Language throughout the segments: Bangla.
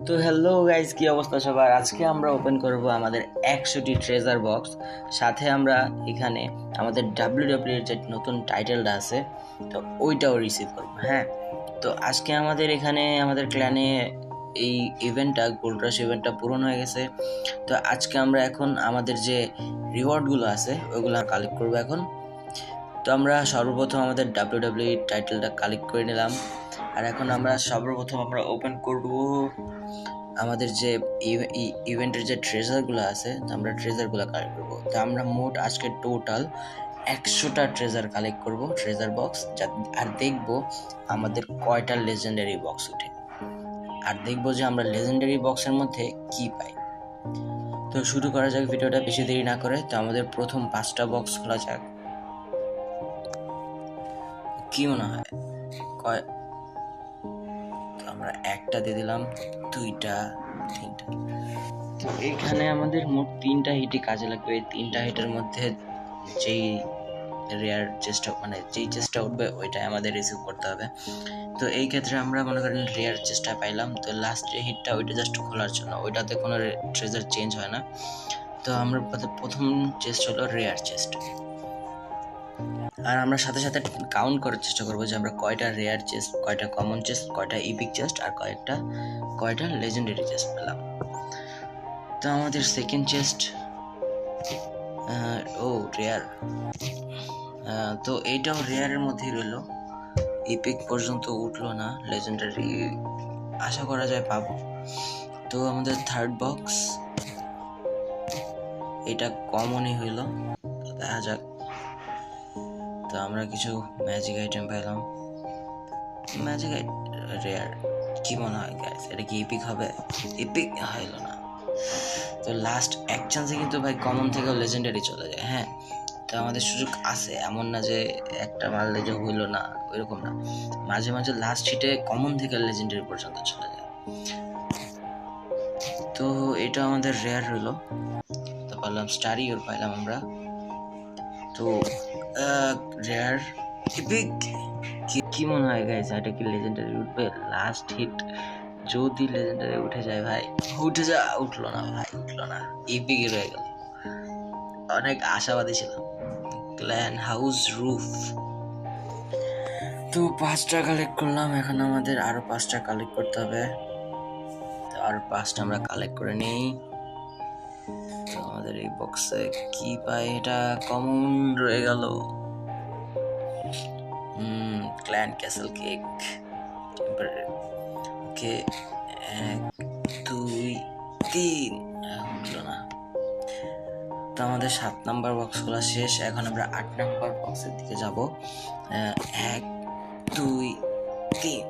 তো হ্যালো গাইস, কি অবস্থা সবার? আজকে আমরা ওপেন করব আমাদের 100টি ট্রেজার বক্স। সাথে আমরা এখানে আমাদের ডাব্লিউডাব্লিউ এর যে নতুন টাইটেলটা আছে তো ওইটাও রিসিভ করব। হ্যাঁ, তো আজকে আমাদের এখানে আমাদের ক্ল্যানে এই ইভেন্টটা, গোল্ড রাশ ইভেন্টটা পূরণ হয়ে গেছে। তো আজকে আমরা এখন আমাদের যে রিওয়ার্ডগুলো আছে ওইগুলো কালেক্ট করব এখন। তো আমরা সর্বপ্রথম আমাদের ডাব্লিউডাব্লিউ টাইটেলটা কালেক্ট করে নিলাম। আর এখন আমরা সর্বপ্রথম ওপেন করব আমাদের যে ইভেন্টের যে ট্রেজারগুলো আছে, তো আমরা ট্রেজারগুলো কালেক্ট করবো। তো আমরা মোট আজকে টোটাল 100টা ট্রেজার কালেক্ট করব, ট্রেজার বক্স। আর দেখবো আমাদের কয়টা লেজেন্ডারি বক্স উঠে, আর দেখবো যে আমরা লেজেন্ডারি বক্সের মধ্যে কি পাই। তো শুরু করা যাক ভিডিওটা বেশি দেরি না করে। তো আমাদের প্রথম 5টা বক্স খোলা যাক। কি মনে হয় কয়? তো আমরা একটা দিয়ে দিলাম, 2টা, 3টা। তো এখানে আমাদের মোট 3টা হিটই কাজে লাগবে। এই 3টা হিটের মধ্যে যেই রেয়ার চেষ্টা যেই চেষ্টা উঠবে ওইটাই আমাদের রিসিভ করতে হবে। তো এই ক্ষেত্রে আমরা মনে করেন রেয়ার চেষ্টা পাইলাম, তো লাস্ট যে হিটটা ওইটা জাস্ট খোলার জন্য, ওইটাতে কোনো ট্রেজার চেঞ্জ হয় না। তো আমরা প্রথম চেস্ট হলো রেয়ার চেস্ট। আর আমরা সাথে সাথে কাউন্ট করার চেষ্টা করবো যে আমরা কয়টা রেয়ার চেস্ট, কয়টা কমন চেস্ট, কয়টা ইপিক চেস্ট আর কয়টা লেজেন্ডারি চেস্ট পেলাম। তো আমাদের সেকেন্ড চেস্ট, ও রেয়ার, তো এইটাও রেয়ারের মধ্যেই রইলো। ইপিক পর্যন্ত উঠলো না, লেজেন্ডারি আশা করা যায় পাবো। তো আমাদের থার্ড বক্স, এটা কমনই হইলো, দেখা যাক। তো আমরা কিছু ম্যাজিক আইটেম পেলাম, ম্যাজিক রেয়ার। কি মনে হয় গাইস, এটা কি ইপিক হবে? ইপিক হইলো না। তো লাস্ট এক চান্সে কিন্তু ভাই কমন থেকেও লেজেন্ডারি চলে যায়। হ্যাঁ, তো আমাদের সুযোগ আছে, এমন না যে একটা মারলে যে হইলো না, ওইরকম না। মাঝে মাঝে লাস্ট হিটে কমন থেকে লেজেন্ডারি পর্যন্ত চলে যায়। তো এটা আমাদের রেয়ার হলো। তো পারলাম স্টারি ওর পাইলাম আমরা। তো রেয়ার ইপিক। কি মনে হয় গাইস, এটা কি লেজেন্ডারি উঠবে? লাস্ট হিট যদি লেজেন্ডারি উঠে যায় ভাই, উঠলো না ভাই, উঠলো না, ইপিকই রয়ে গেল। অনেক আশাবাদী ছিলাম। Clan house roof. তো 5টা কালেক্ট করলাম, এখন আমাদের আরো 5টা কালেক্ট করতে হবে। তো আরো 5টা আমরা কালেক্ট করে নিই। তো আমাদের এই বক্সে কি পাই? এটা কমন রয়ে গেল। Clan castle cake temporary. Okay, 1 2 3, উঠলো না। তো আমাদের 7 নাম্বার বক্স খোলা শেষ। এখন আমরা 8 নাম্বার বক্সের দিকে যাব। 1 2 3,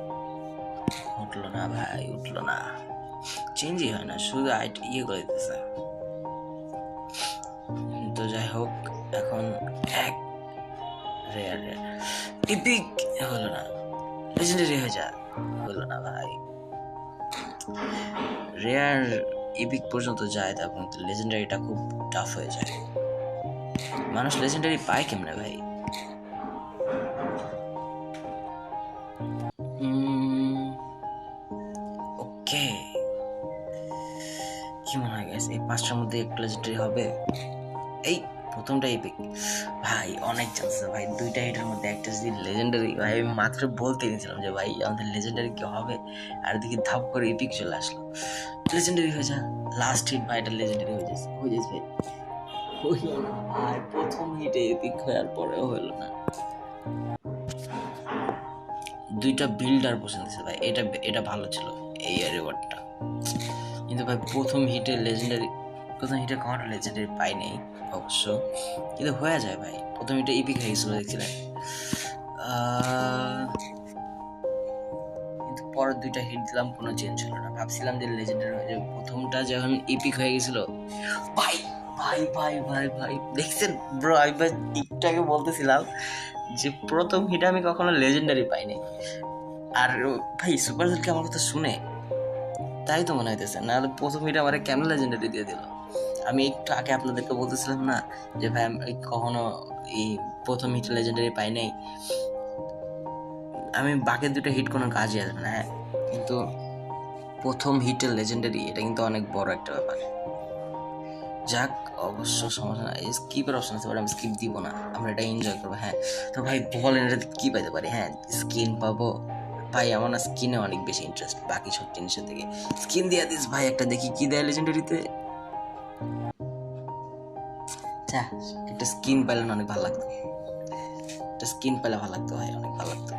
উঠলো না ভাই, উঠলো না, চেঞ্জই হয় না, শুধু ইয়ে করে দিতেছে। তো যাই হোক, এখন এক রেয়ার ইপিক হলো না, লেজেন্ডারি হয়ে যা, হলো না ভাই। রেয়ার ইপিক পর্যন্ত যায়, তারপর লেজেন্ডারিটা খুব টাফ হয়ে যায়। মানুষ লেজেন্ডারি পায় কেমনে ভাই? ওকে, কি মনে হয় গেছে এই 5টার মধ্যে একটু লেজেন্ডারি হবে? এই প্রথমটা ইপিক ভাই, অনেক চান্স আছে ভাই। 2টা হিটের মধ্যে একটা যদি লেজেন্ডারি, ভাই আমি মাত্র বলতে নিয়েছিলাম যে ভাই আমাদের লেজেন্ডারি কি হবে, আর দেখি ধাপ করে ইপিক চলে আসলো। লেজেন্ডারি হয়ে যা, লাস্ট হিট ভাই, এটা লেজেন্ডারি হয়ে যাচ্ছে ভাই। হইল না ভাই, প্রথম হিটে এপিক হওয়ার পরেও হইল না। 2টা বিল্ডার পছন্দ ছিল ভাই, এটা ভালো ছিল এই রিওয়ার্ডটা। কিন্তু ভাই প্রথম হিটে কখনো লেজেন্ডারি পাই নাই অবশ্য, কিন্তু হয়ে যায় ভাই। প্রথম হিটে ইপিক হয়ে গেছিল দেখছিলেন। কিন্তু পরের 2টা হিট দিলাম, কোনো চেঞ্জ হলো না। ভাবছিলাম যে লেজেন্ডারি হয়ে যাবে, প্রথমটা যখন ইপিক হয়ে গেছিল ভাই ভাই ভাই ভাই ভাই, দেখছেন ব্রো, আমি ভাই একটু আগে বলতেছিলাম যে প্রথম হিটে আমি কখনো লেজেন্ডারি পাইনি। আর ভাই সুপারসেলকে আমার কথা শুনে তাই তো মনে হইতেছে, নাহলে প্রথম হিটে আমার কেন লেজেন্ডারি দিয়ে দিল। আমি একটু আগে আপনাদেরকে বলতেছিলাম না যে ভাই আমি কখনো এই প্রথম হিটে লেজেন্ডারি পাই নাই, আমি বাকি 2টা হিট কোনো কাজই আসবে না। হ্যাঁ, কিন্তু প্রথম হিটের লেজেন্ডারি, এটা কিন্তু অনেক বড় একটা ব্যাপার। যাক, অবশ্য সমস্যা না, স্কিপের অপশন আছে, আমি স্কিপ দিব না, আমরা এটা এনজয় করবো। হ্যাঁ, তো ভাই বলেন এটাতে কি পাইতে পারি? হ্যাঁ, স্কিন পাবো ভাই, আমার না স্কিনে অনেক বেশি ইন্টারেস্ট বাকি সব জিনিসের থেকে। স্কিন দিয়ে দিস ভাই, একটা দেখি কি দেয় লেজেন্ডারিতে। একটা স্কিন পেলে অনেক ভালো লাগতো, একটা স্কিন পেলে ভালো লাগতো ভাই, অনেক ভালো লাগতো।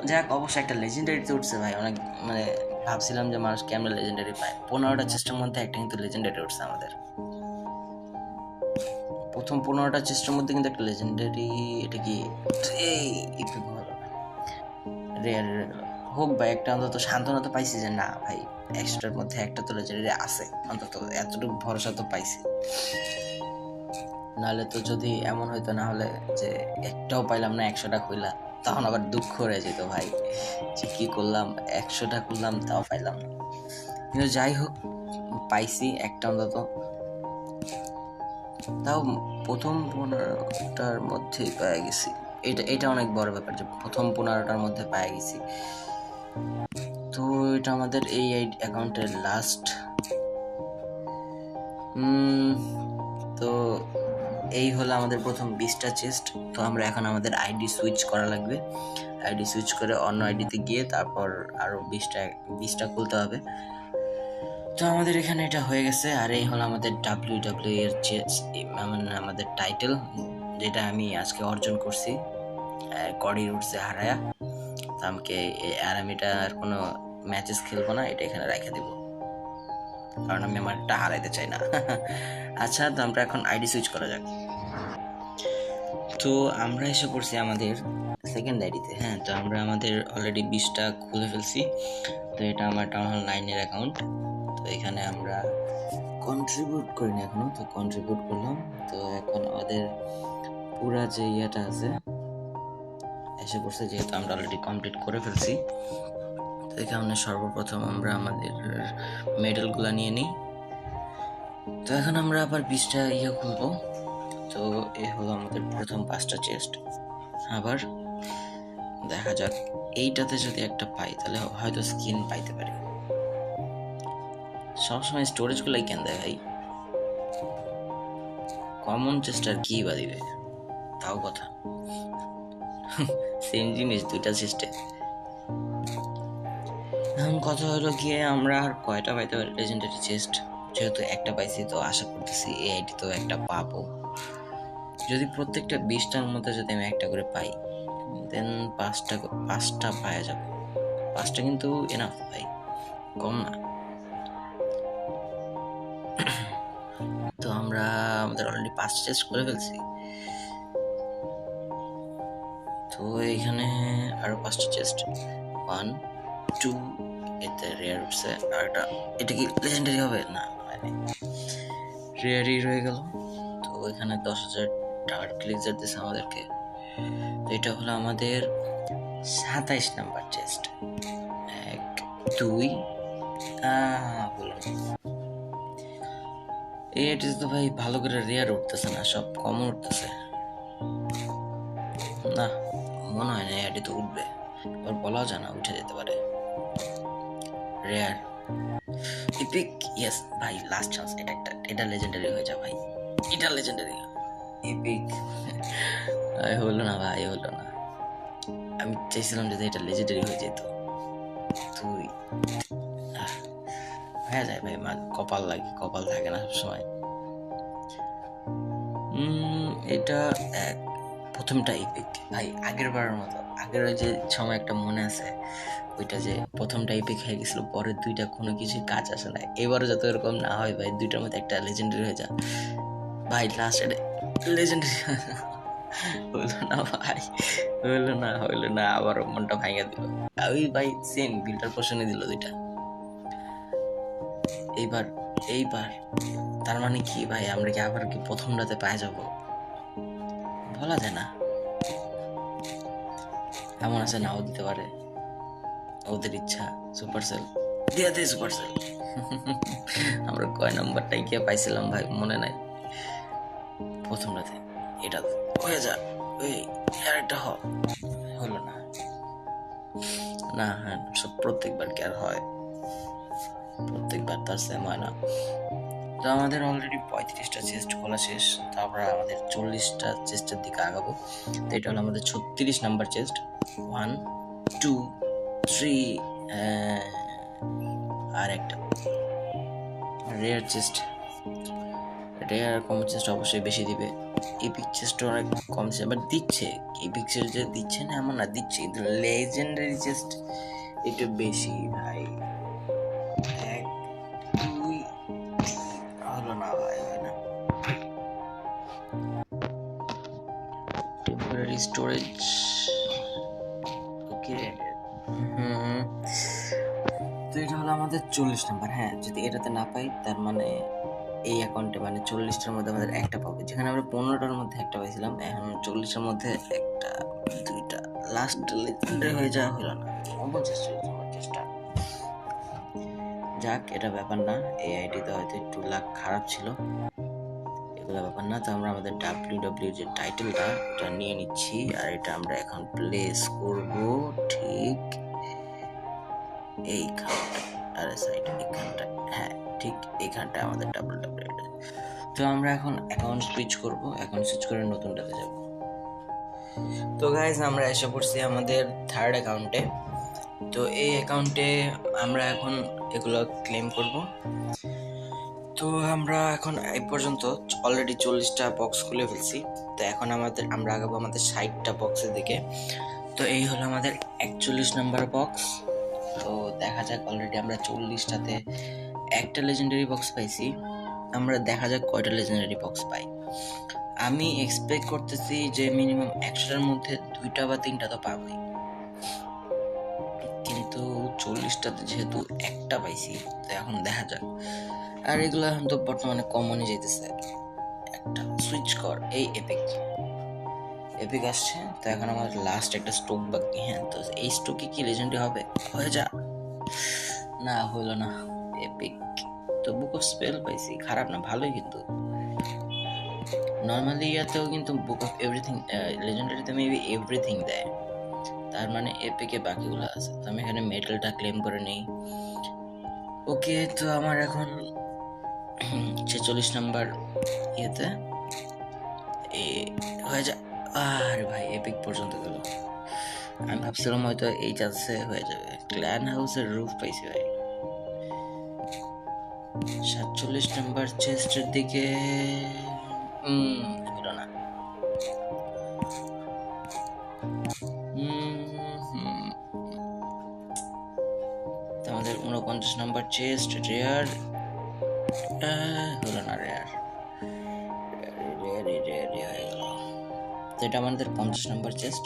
যাক, অবশ্যই একটা লেজেন্ডারিতে উঠছে ভাই, অনেক মানে ভাবছিলাম যে মানুষ কেমন লেজেন্ডারি পায়। 15টা চেষ্টার মধ্যে একটা কিন্তু লেজেন্ডারি উঠছে আমাদের, প্রথম 15টা চেষ্টার মধ্যে কিন্তু একটা লেজেন্ডারি। এটা কি রেয়ার হোক ভাই, একটা অন্তত সান্ত্বনা তো পাইছি যে না ভাই 100টার মধ্যে একটা তো লেজেন্ডারি আছে, অন্তত এতটুকু ভরসা তো পাইছি। নাহলে তো যদি এমন হইতো, না হলে যে একটাও পাইলাম না 100টা কইলা, তখন আবার দুঃখ হয়ে যেত ভাই, যে কি করলাম, 100টা করলাম তাও পাইলাম না। কিন্তু যাই হোক, পাইছি একটা অন্তত, তাও প্রথম 15টার মধ্যেই পেয়ে গেছি। এটা অনেক বড় ব্যাপার যে প্রথম 15টার মধ্যে পেয়ে গেছি। তো এটা আমাদের এই অ্যাকাউন্টের লাস্ট। তো এই হলো আমাদের প্রথম 20টা চেস্ট। তো আমরা এখন আমাদের আইডি সুইচ করা লাগবে, আইডি সুইচ করে অন্য আইডিতে গিয়ে তারপর আরো 20টা খুলতে হবে। তো আমাদের এখানে এটা হয়ে গেছে। আর এই হলো আমাদের WWE এর চেস্ট, মানে আমাদের টাইটেল, যেটা আমি আজকে অর্জন করছি কডি রুটসে হারায়া। তো আমাকে আর আমি এটা আর কোনো ম্যাচেস খেলবো না, এটা এখানে রেখে দেবো, কারণ আমি আমারটা হারাইতে চাই না। আচ্ছা, তো আমরা এখন আইডি সুইচ করা যাক। তো আমরা এসে পড়ছি আমাদের সেকেন্ড আইডিতে। হ্যাঁ, তো আমরা আমাদের অলরেডি 20টা খুলে ফেলছি। তো এটা আমার টাউন হল 9-এর অ্যাকাউন্ট। তো এখানে আমরা কন্ট্রিবিউট করিনি এখনো, তো কন্ট্রিবিউট করলাম। তো এখন আমাদের পুরা যে ইয়েটা আছে এসে পড়ছে, যেহেতু আমরা অলরেডি কমপ্লিট করে ফেলছি। তো এখানে সর্বপ্রথম আমরা আমাদের মেডেলগুলো নিয়ে নিই। তো এখন আমরা আবার 20টা খুলবো। তো এই হলো আমাদের প্রথম 5টা চেস্ট। আবার দেখা যাক, এইটাতে যদি একটা পাই তাহলে হয়তো স্কিন পাইতে পারি। সবসময় স্টোরেজ গুলাই কেন দেয় ভাই? কমন চেস্টার কি বা দিবে, তাও কথা সেম জিনিস, 2টা চেস্টে। এখন কথা হলো গিয়ে আমরা আর কয়টা পাইতে পারি লেজেন্ডারি চেস্ট? যেহেতু একটা পাইছি, তো আশা করতেছি এই আইডি তো একটা পাবো। যদি প্রত্যেকটা 20টার মধ্যে যদি আমি একটা করে পাই, দেন 5টা পাওয়া যাবে। 5টা কিন্তু এনাফ ভাই, কম না। তো আমরা আমাদের অলরেডি 5টা চেস্ট করে ফেলছি। তো এইখানে আরো 5টা চেস্ট, 1 2, এতে রেয়ার উঠছে। আর এটা কি লেজেন্ডারি হবে? না, রেয়ারই রয়ে গেল। তো এখানে 10,000 টাকার গ্লেজার দিয়েছে আমাদেরকে। তো এটা হলো আমাদের 27 নাম্বার চেস্ট। 1 2 এটা তো ভাই ভালো করে রেয়ার উঠতেছে না, সব কমন উঠতেছে। না, মনে হয় না এটি তো উঠবে, এবার বলা যায় না, উঠে যেতে পারে। রেয়ার ইপিক, ইয়েস ভাই, লাস্ট চান্স, এটা লেজেন্ডারি হয়ে যায় ভাই, এটা লেজেন্ডারি ইপিক। হলো না ভাই, হলো না। আমি চাইছিলাম যদি এটা লেজেন্ডারি হয়ে যেত। তুই হয়ে যায় ভাই, কপাল লাগে, কপাল থাকে না সবসময়। এটা প্রথমটা ইপিক ভাই, আগের বারের মতো। আগের ওই যে সময় একটা মনে আছে, ওইটা যে প্রথমটা ইপিক হয়ে গেছিল, পরের 2টা কোনো কিছু কাজ আসে না। এবারও যাতে এরকম না হয় ভাই, 2টার মধ্যে একটা লেজেন্ডারি হয়ে যায় ভাই। লাস্ট লেজেন্ডারি হইলো না ভাই, হইলো না, আবার মনটা ভাঙা দিল। ওই ভাই সেম বিল্ডার পোর্শনে দিল 2টা। এইবার তার মানে কি ভাই, আমরা কি আবার কি প্রথমটাতে পায়ে যাব? বলা যায় না, এমন আছে নাও দিতে পারে, ওদের ইচ্ছা। সুপারসেল দিয়ে দে, সুপারসেল। আমরা কয় নাম্বারটাই গিয়ে পাইছিলাম ভাই, মনে নাই। প্রথমটাতে এটা হয়ে যা, ওই আরেকটা হলো না। না হ্যাঁ, সব প্রত্যেকবার কি আর হয়, প্রত্যেকবার তার সেম হয় না। তো আমাদের অলরেডি 35টা চেস্ট খোলা শেষ, তো আমরা আমাদের 40টা চেস্টের দিকে আগাবো। তো এটা হলো আমাদের 36 নাম্বার চেস্ট। 1 2 3 আর একটা রেয়ার চেস্ট। রেয়ার কম চেস্ট অবশ্যই বেশি দিবে, এপিক চেস্ট অনেক কম বাট দিচ্ছে। এপিক চেস্ট যে দিচ্ছে না এমন না, দিচ্ছে, কিন্তু লেজেন্ডারি চেস্ট একটু বেশি ভাই। 1 2 হলো না ভাই, হয় না। টেম্পোরারি স্টোরেজ, ওকে। তো এটা হলো আমাদের 40 নাম্বার। হ্যাঁ, যদি এটাতে না পাই তার মানে এই অ্যাকাউন্টে মানে 40টার মধ্যে আমাদের একটা পাবো, যেখানে আমরা 15টার মধ্যে একটা পাইছিলাম, এখন 40টার মধ্যে একটা, দুইটা। লাস্ট লেজেন্ডারি হয়ে যাওয়া হলো না, অপচেষ্টা আমার চেষ্টা। যাক, এটা ব্যাপার না, এই আইডিতে হয়তো একটু লাক খারাপ ছিল, এগুলো ব্যাপার না। তো আমরা আমাদের ডাব্লিউ যে টাইটেলটা এটা নিয়ে নিচ্ছি, আর এটা আমরা এখন প্লেস করব ঠিক এইখানটা, আর সাইড এইখানটা, হ্যাঁ ঠিক এইখানটা আমাদের ডাব্লিউ। তো আমরা এখন অ্যাকাউন্ট সুইচ করব, অ্যাকাউন্ট সুইচ করে নতুনটাতে যাব। তো গাইজ, আমরা এসে পড়ছি আমাদের থার্ড অ্যাকাউন্টে। তো এই অ্যাকাউন্টে আমরা এখন এগুলো ক্লেম করব। তো আমরা এখন এই পর্যন্ত অলরেডি 40টা বক্স খুলে ফেলছি। তো এখন আমরা আগাবো আমাদের 60টা বক্সের দিকে। তো এই হলো আমাদের 41 নাম্বার বক্স। তো দেখা যাক, অলরেডি আমরা 40টাতে একটা লেজেন্ডারি বক্স পাইছি, আমরা দেখা যাক কয়টা লেজেন্ডারি বক্স পাই। আমি এক্সপেক্ট করতেছি যে মিনিমাম 100টার মধ্যে 2টা বা 3টা তো পাবোই, কিন্তু 40টাতে যেহেতু একটা পাইছি, তো এখন দেখা যাক। আর এগুলো এখন তো বর্তমানে কমনই যেতেছে। একটা সুইচ কর, এই এপিক আসছে। তো এখন আমার লাস্ট একটা স্টোক বাকি। হ্যাঁ, তো এই স্টোকে কি লেজেন্ডারি হবে? হয়ে যা। না, হলো না। এপিক তো বুক অফ স্পেল পাইছি, খারাপ না, ভালোই। কিন্তু নর্মালি ইয়াতেও কিন্তু বুক অফ এভরিথিং, লেজেন্ডারিতে মেবি এভরিথিং দেয়, তার মানে এপিকে বাকিগুলো আছে। তো আমি এখানে মেটালটা ক্লেম করে নেই। ওকে, তো আমার এখন 46 নাম্বার ইয়েতে হয়ে যায়। আরে ভাই, এপিক পর্যন্ত গেল। আমি ভাবছিলাম হয়তো এই চান্সে হয়ে যাবে। ক্ল্যান হাউসের রুফ পাইছি ভাই। 47 নাম্বার চেস্টের দিকে হলো না। আমাদের 49 নাম্বার চেস্ট রেয়ার হলো না, রেয়ার হয়ে গেল। তো এটা আমাদের 50 নাম্বার চেস্ট,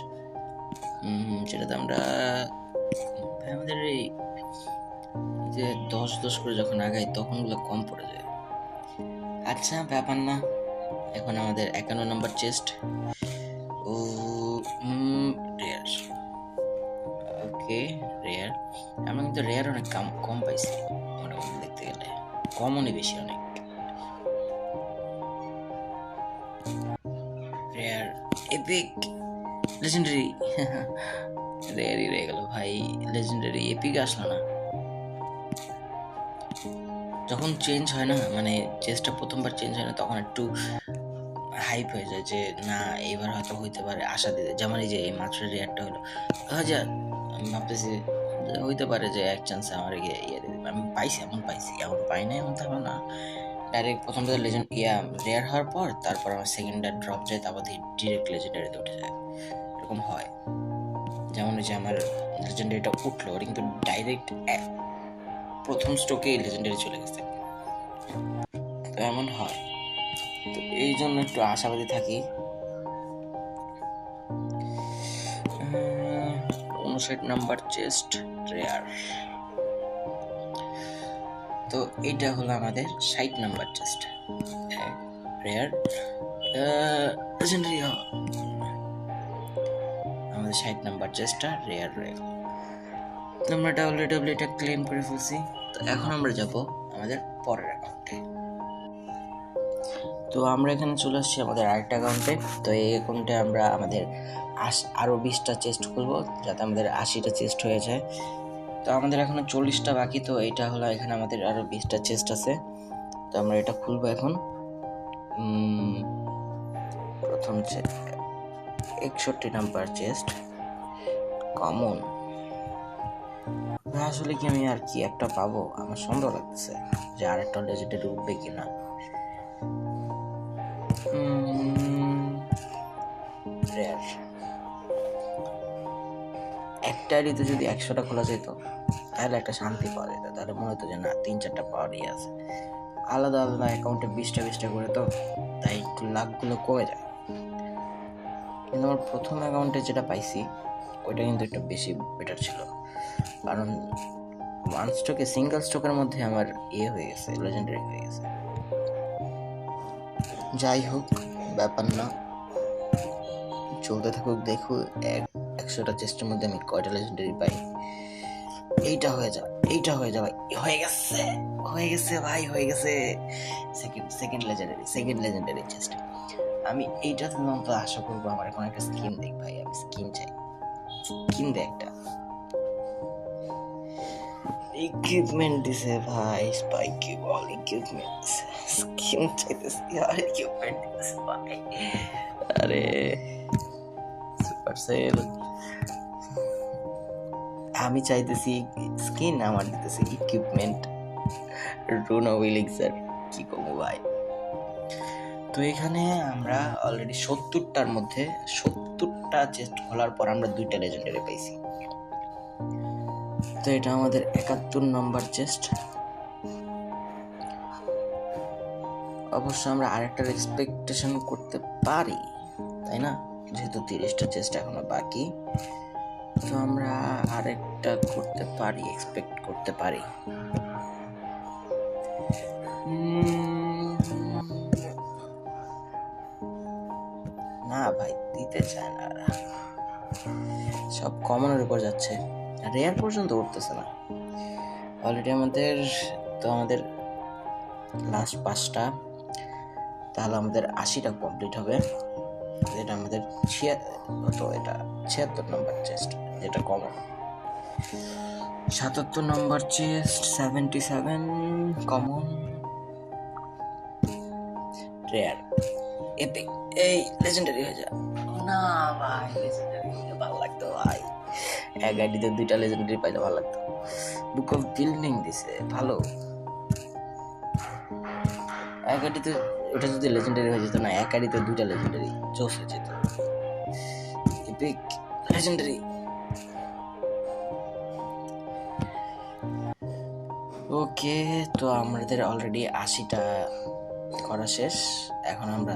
যেটাতে আমরা আমাদের এই যে 10 করে যখন আগাই তখন ওগুলো কম পড়ে যায়। আচ্ছা, ব্যাপার না। এখন আমাদের 51 নাম্বার চেস্ট, ও রেয়ার। ওকে, রেয়ার। আমরা কিন্তু রেয়ার অনেক কম পাইছি মোটামুটি দেখতে গেলে, কমনই বেশি অনেক। Rare, epic, legendary. রেয়ারই রয়ে গেল ভাই, লেজেন্ডারি এপিক আসলো না। যখন চেঞ্জ হয় না, মানে চেস্টটা প্রথমবার চেঞ্জ হয় না, তখন একটু হাইপ হয়ে যায় যে না, এবার হয়তো হইতে পারে, আশা দিতে। যেমন এই যে এই মাত্র রেয়ারটা হলো, হাজার আমি ভাবতেছি হইতে পারে যে এক চান্সে আমার ইয়ে দিতে। আমি পাইছি, এমন পাই না এমন থাকবে না। ডাইরেক্ট প্রথমটা লেজেন্ড রেয়ার হওয়ার পর তারপর আমার সেকেন্ডটা ড্রপ যায়, তারপর ডিরেক্ট লেজেন্ডারিতে উঠে যায়, এরকম হয়। যেমন যে আমার লেজেন্ডারিটা উঠলো, ওটা কিন্তু ডাইরেক্ট প্রথম স্টোকেই লেজেন্ডারি চলে গেছে, তো এমন হয়। তো এই জন্য একটু আশাবাদী থাকি। 59 নাম্বার চেস্ট রেয়ার। তো এইটা হলো আমাদের 60 নাম্বার চেস্ট রেয়ার লেজেন্ডারি। আমাদের 60 নাম্বার চেস্টটা রেয়ার রয়ে গেল। আমরা ডাব্লিউ এটা ক্লেম করে ফেলছি। তো এখন আমরা যাব আমাদের পরের অ্যাকাউন্টে। তো আমরা এখানে চলে আসছি আমাদের আরেকটা অ্যাকাউন্টে। তো এই অ্যাকাউন্টে আমরা আমাদের আরও 20টা চেস্ট খুলবো যাতে আমাদের 80টা চেস্ট হয়ে যায়। তো আমাদের এখনো 40টা বাকি। তো এটা হলো, এখানে আমাদের আরও 20টা চেস্ট আছে। তো আমরা এটা খুলবো এখন। প্রথম 61 নাম্বার চেস্ট কমন। আসলে কি আমি আর কি একটা পাবো? আমার সন্দেহ লাগতেছে যে আরেকটা লেজেন্ডারি উঠবে কিনা। রেয়ার একটা আইডিতে যদি 100টা খোলা যেত তাহলে একটা শান্তি পাওয়া যেত। তাহলে মনে হতো যে না, 3-4টা পাওয়ারই আছে। আলাদা আলাদা অ্যাকাউন্টে 20টা করে, তো তাই একটু লাখগুলো কমে যায়। কিন্তু আমার প্রথম অ্যাকাউন্টে যেটা পাইছি ওইটা কিন্তু একটু বেশি বেটার ছিল, কারণ ওয়ান স্ট্রোকে, সিঙ্গেল স্ট্রোকের মধ্যে আমার হয়ে গেছে, লেজেন্ডারি হয়ে গেছে। যাই হোক, ব্যাপার না, চলতে থাকুক। দেখো 100টা চেষ্টার মধ্যে আমি কয়টা লেজেন্ডারি পাই। এইটা হয়ে যা, এইটা হয়ে যা ভাই। হয়ে গেছে, হয়ে গেছে ভাই, হয়ে গেছে। Second legendary chest. আমি এইটাতে তো আশা করবো আমার এখন একটা স্কিন দেখ ভাই। আমি স্কিন চাই, স্কিন দে একটা। ইকুইপমেন্ট দিছে ভাই, স্পাইকি বল ইকুইপমেন্ট দিছে। স্কিন চাইতেছি আর ইকুইপমেন্ট দিছে ভাই। আরে সুপারসেল, আমি চাইতেছি স্কিন, আমার দিতেছে ইকুইপমেন্ট। রুনো উইলিক্সার, কি কমু ভাই। তো এখানে আমরা অলরেডি 70টার মধ্যে 70টা চেস্ট খোলার পর আমরা 2টা লেজেন্ডারি পাইছি। তো এটা আমাদের 71 নম্বর চেস্ট। অবশ্য আমরা আরেকটা এক্সপেকটেশন করতে পারি, তাই না? যেহেতু 30টা চেস্ট এখনো বাকি, তো আমরা আরেকটা করতে পারি, এক্সপেক্ট করতে পারি। না ভাই, দিতে চায় না, সব কমনের উপর যাচ্ছে, রেয়ার পর্যন্ত উঠতেছে না। অলরেডি আমাদের লাস্ট 5টা, তাহলে আমাদের 80টা কমপ্লিট হবে। এটা আমাদের 76 নম্বর চেস্ট, যেটা কমন। 77 নম্বর চেস্ট, 77 কমন, রেয়ার, এপিক। এই লেজেন্ডারি হয়ে যায় না ভাই, লেজেন্ডারি হলে ভালো লাগতো ভাই। এক আইডিতে 2টা লেজেন্ডারি পাইলে ভালো লাগতো। বুক অফ বিল্ডিং দিছে, ভালো। এক আইডিতে ওটা যদি লেজেন্ডারি হয়ে যেত না, এক আইডিতে 2টা লেজেন্ডারি জোস হয়ে যেত। Epic legendary. ওকে, তো আমাদের অলরেডি 80টা করা শেষ। এখন আমরা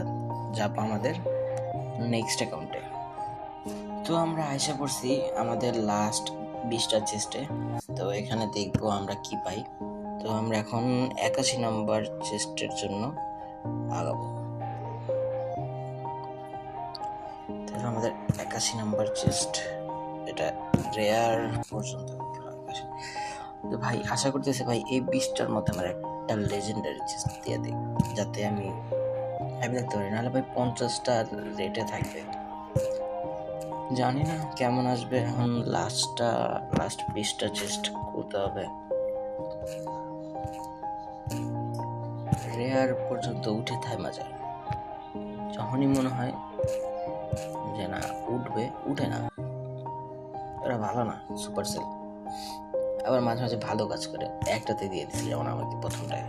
যাবো আমাদের নেক্সট অ্যাকাউন্টে। তো আমরা আশা করছি আমাদের লাস্ট 20টা চেস্টে। তো এখানে দেখবো আমরা কি পাই। তো আমরা এখন 81 নম্বর চেস্টের জন্য আগাবো। তাহলে আমাদের 81 নম্বর চেস্ট, এটা রেয়ার পর্যন্ত। তো ভাই আশা করতেছি ভাই এই 20টার মধ্যে আমার একটা লেজেন্ডারি চেস্ট দিয়ে দেয়, যাতে আমি দেখতে পারি। নাহলে ভাই 50টা রেটে থাকবে, জানি না কেমন আসবে। এখন লাস্ট 20টা চেস্ট করতে হবে। রেয়ার পর্যন্ত উঠে থামা যায়, যখনই মনে হয় যে না উঠবে, উঠে না। এরা ভালো না সুপারসেল, আবার মাঝে মাঝে ভালো কাজ করে। একটাতে দিয়ে দিচ্ছে, যেমন আমাকে প্রথমটায়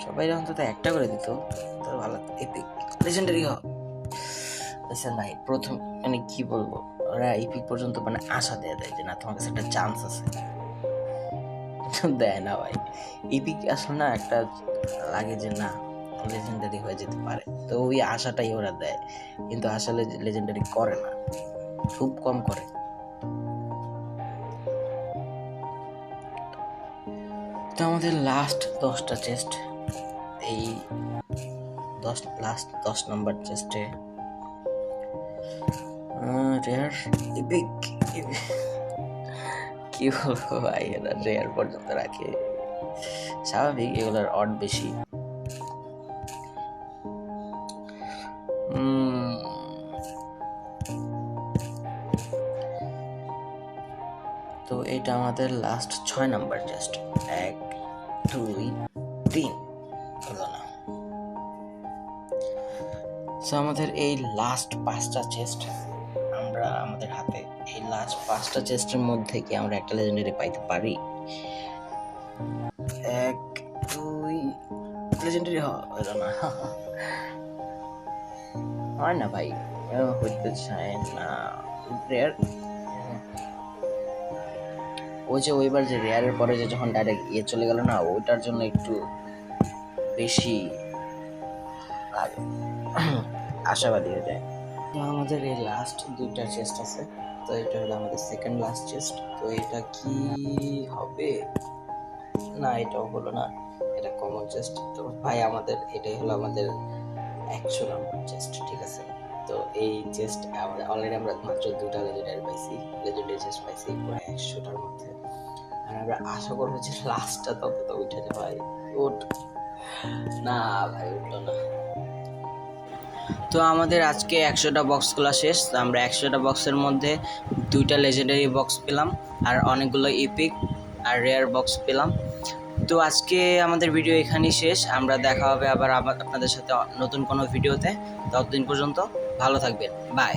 সবাই অন্তত একটা করে দিত, তার ভালো। এপিক লেজেন্ডারি ভাই, প্রথম মানে কি বলবো, ওরা এপিক পর্যন্ত মানে আশা দেয় যে না, তোমার কাছে একটা চান্স আছে। দেয় না ভাই। এপিক আসলে না একটা লাগে যে না, লেজেন্ডারি হয়ে যেতে পারে, তো ওই আশাটাই ওরা দেয়, কিন্তু আসলে লেজেন্ডারি করে না, খুব কম করে। তো আমাদের লাস্ট 10টা চেস্ট, এই লাস্ট 10 নম্বর চেস্টে রেয়ার এপিক। কি বলবো ভাই, এরা রেয়ার পর্যন্ত রাখে, স্বাভাবিক, এগুলোর অড বেশি। তো এটা আমাদের লাস্ট 6 নাম্বার চেস্ট। 1 2 3 হলো না। সো আমাদের এই লাস্ট 5টা চেস্ট, আমরা আমাদের হাতে এই লাস্ট 5টা চেস্টের মধ্যে কি আমরা একটা লেজেন্ডারি পাইতে পারি? 1 2 লেজেন্ডারি হলো না। হয় না ভাই, হইতে চায় না। রেয়ার, ওই যে ওইবার যে রেয়ারের পরে যে যখন ডাইরেক্ট চলে গেল না, ওইটার জন্য একটু বেশি আশাবাদী হয়ে যায়। তো আমাদের এই লাস্ট 2টা চেস্ট আছে, তো এটা হলো আমাদের সেকেন্ড লাস্ট চেস্ট। তো এটা কি হবে? না, এটাও হলো না, এটা কমন চেস্ট। তো ভাই আমাদের এটাই হলো আমাদের 100 নাম্বার চেস্ট, ঠিক আছে। তো এই চেস্ট আমাদের অলরেডি আমরা মাত্র 2টা লেজেন্ডারি পাইছি, লেজেন্ডারি চেস্ট পাইছি পুরো 100টার মধ্যে। আর আমরা আশা করবো যে লাস্টটা তত তো উঠে যায় ভাই। উঠ না ভাই, উঠলো না। তো আমাদের আজকে 100টা বক্সগুলো শেষ। তো আমরা 100টা বক্সের মধ্যে 2টা লেজেন্ডারি বক্স পেলাম, আর অনেকগুলো ইপিক আর রেয়ার বক্স পেলাম। তো আজকে আমাদের ভিডিও এখানেই শেষ। আমরা দেখা হবে আবার আপনাদের সাথে নতুন কোনো ভিডিওতে। ততদিন পর্যন্ত ভালো থাকবেন, বাই।